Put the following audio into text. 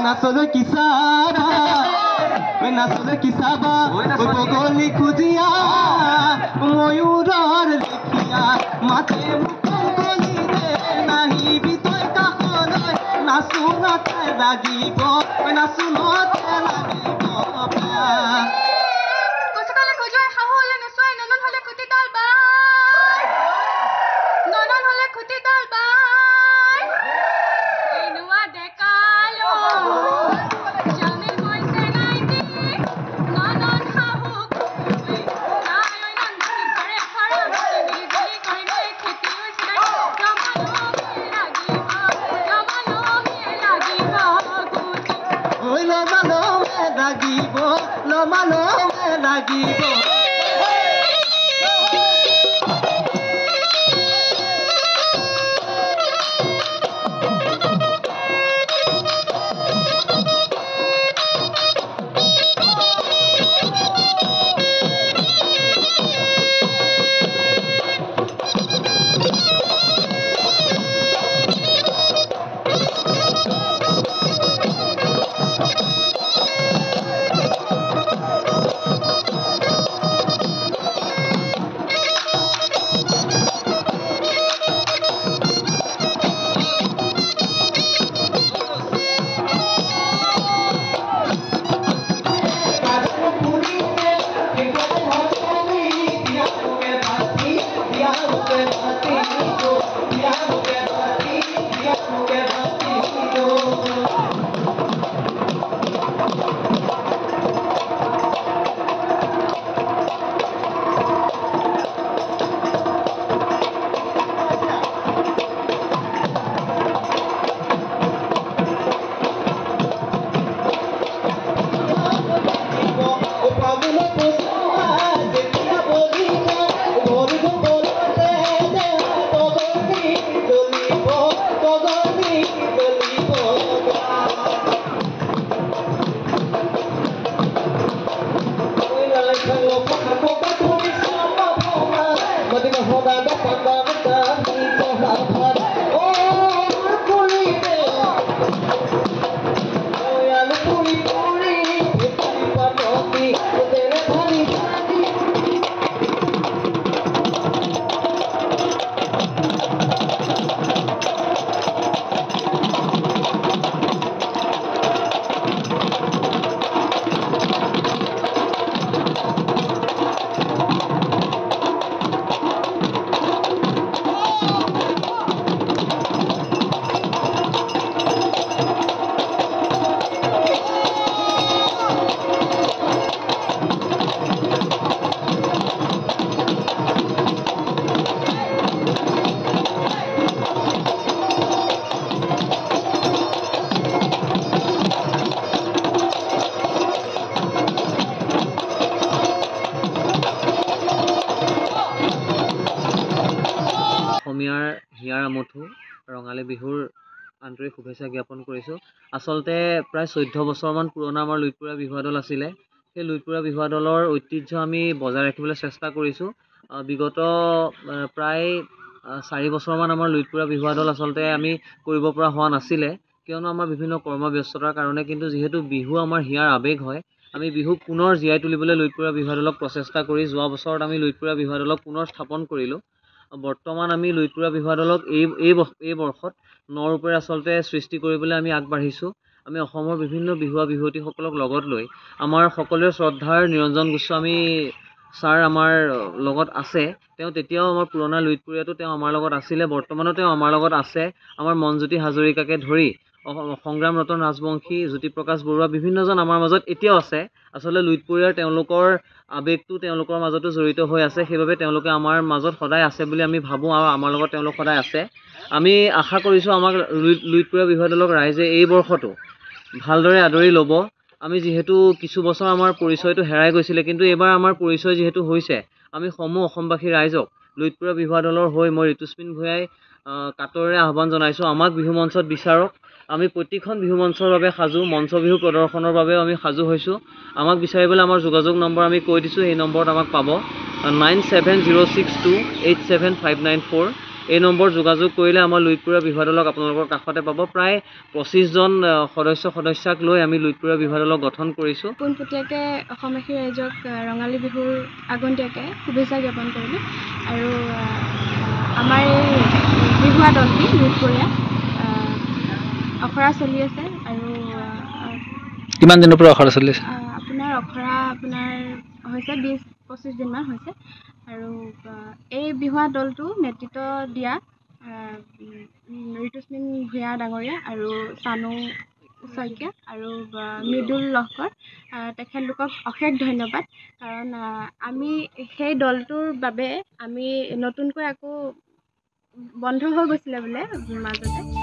নাচলে কিসাবা নাচলে কিসাবা বগলি খুজিয়া ময়ূৰৰ লেখিয়া মাতে মুকলি নাহিবি তই কাষলৈ নাচো নাচে লাগিব নাচো নচে লাগিব কচকালে খোজোই হাহলে নচয় ননন হলে খুটি ডাল বাই ননন হলে খুটি ডাল বাই এনুয়া দেকালো জানে মইছে নাইতি ননন হাহু কুই তাই ওই নন কি করে খড়া মিলি গলি কইনে খেতি হইছে জমানো কে লাগিব গুটি ওই লমালো লাগিব হিয়াৰ আমঠু ৰঙালী বিহুৰ আন্তৰিক শুভেচ্ছা জ্ঞাপন কৰিছোঁ। আচলতে প্ৰায় 14 বছৰমান পুৰণা আমাৰ লুইতপুৰীয়া বিহুৱা দল আছিলে। সেই লুইতপুৰীয়া বিহুৱা দলৰ ঐতিহ্য আমি বজাই ৰাখিবলৈ চেষ্টা কৰিছোঁ। বিগত প্ৰায় 4 বছৰমান আমাৰ লুইতপুৰীয়া বিহুৱা দল আচলতে আমি কৰিব পৰা হোৱা নাছিলে, কিয়নো আমাৰ বিভিন্ন কৰ্মব্যস্ততাৰ কাৰণে। কিন্তু যিহেতু বিহু আমাৰ হিয়াৰ আৱেগ হয়, আমি বিহুক পুনৰ জীয়াই তুলিবলৈ লুইতপুৰীয়া বিহুৱা দলক প্ৰচেষ্টা কৰি যোৱা বছৰত আমি লুইতপুৰীয়া বিহুৱা দলক পুনৰ স্থাপন কৰিলোঁ। বৰ্তমান আমি লুইতপুৰীয়া বিহুৱা দলক এই বৰ্ষত নৰূপেৰে আচলতে সৃষ্টি কৰিবলৈ আমি আগবাঢ়িছোঁ। আমি অসমৰ বিভিন্ন বিহুৱা বিহুৱতীসকলক লগত লৈ আমাৰ সকলোৰে শ্ৰদ্ধাৰ নিৰঞ্জন গোস্বামী ছাৰ আমাৰ লগত আছে। তেওঁ তেতিয়াও আমাৰ পুৰণা লুইতপুৰীয়াটো তেওঁ আমাৰ লগত আছিলে, বৰ্তমানো তেওঁ আমাৰ লগত আছে। আমাৰ মনজ্যোতি হাজৰিকাকে ধৰি সংগ্ৰাম ৰতন ৰাজবংশী, জ্যোতিপ্ৰকাশ বৰুৱা বিভিন্নজন আমাৰ মাজত এতিয়াও আছে। আচলতে লুইতপুৰীয়াৰ তেওঁলোকৰ আৱেগটো তেওঁলোকৰ মাজতো জড়িত হৈ আছে, সেইবাবে তেওঁলোকে আমাৰ মাজত সদায় আছে বুলি আমি ভাবোঁ আৰু আমাৰ লগত তেওঁলোক সদায় আছে। আমি আশা কৰিছোঁ আমাক লুইতপুৰীয়া বিহুৱা দলক ৰাইজে এই বৰ্ষতো ভালদৰে আদৰি ল'ব। আমি যিহেতু কিছু বছৰ আমাৰ পৰিচয়টো হেৰাই গৈছিলে, কিন্তু এইবাৰ আমাৰ পৰিচয় যিহেতু হৈছে, আমি সমূহ অসমবাসী ৰাইজক লুইতপুৰীয়া বিহুৱা দলৰ হৈ মই ঋতুস্মিন ভূঞাই কাতৰেৰে আহ্বান জনাইছোঁ, আমাক বিহু মঞ্চত বিচাৰক। আমি প্ৰতিখন বিহু মঞ্চৰ বাবে সাজু, মঞ্চ বিহু প্ৰদৰ্শনৰ বাবেও আমি সাজু হৈছোঁ। আমাক বিচাৰিবলৈ আমাৰ যোগাযোগ নম্বৰ আমি কৈ দিছোঁ, এই নম্বৰত আমাক পাব 9706287594। এই নম্বৰ যোগাযোগ কৰিলে আমাৰ লুইতপুৰীয়া বিহুৱা দলক আপোনালোকৰ কাষতে পাব। প্ৰায় 25জন সদস্যাক লৈ আমি লুইতপুৰীয়া বিহুৱা দলক গঠন কৰিছোঁ। পোনপটীয়াকৈ অসমবাসী ৰাইজক ৰঙালী বিহুৰ আগতীয়াকৈ শুভেচ্ছা জ্ঞাপন কৰিলোঁ। আৰু আমাৰ এই বিহুৱা দলটি লুইতপুৰীয়া আখৰা চলি আছে। আৰু কিমান দিনৰ পৰা আখৰা চলি আছে? আপোনাৰ আখৰা হৈছে 20-25 দিনমান হৈছে। আৰু এই বিহুৱা দলটো নেতৃত্ব দিয়া ঋতুস্মিন ভূঞা ডাঙৰীয়া আৰু চানু শইকীয়া আৰু মৃদুল লহকৰ, তেখেতলোকক অশেষ ধন্যবাদ। কাৰণ আমি সেই দলটোৰ বাবে আমি নতুনকৈ আকৌ বন্ধ হৈ গৈছিলে বোলে মাজতে।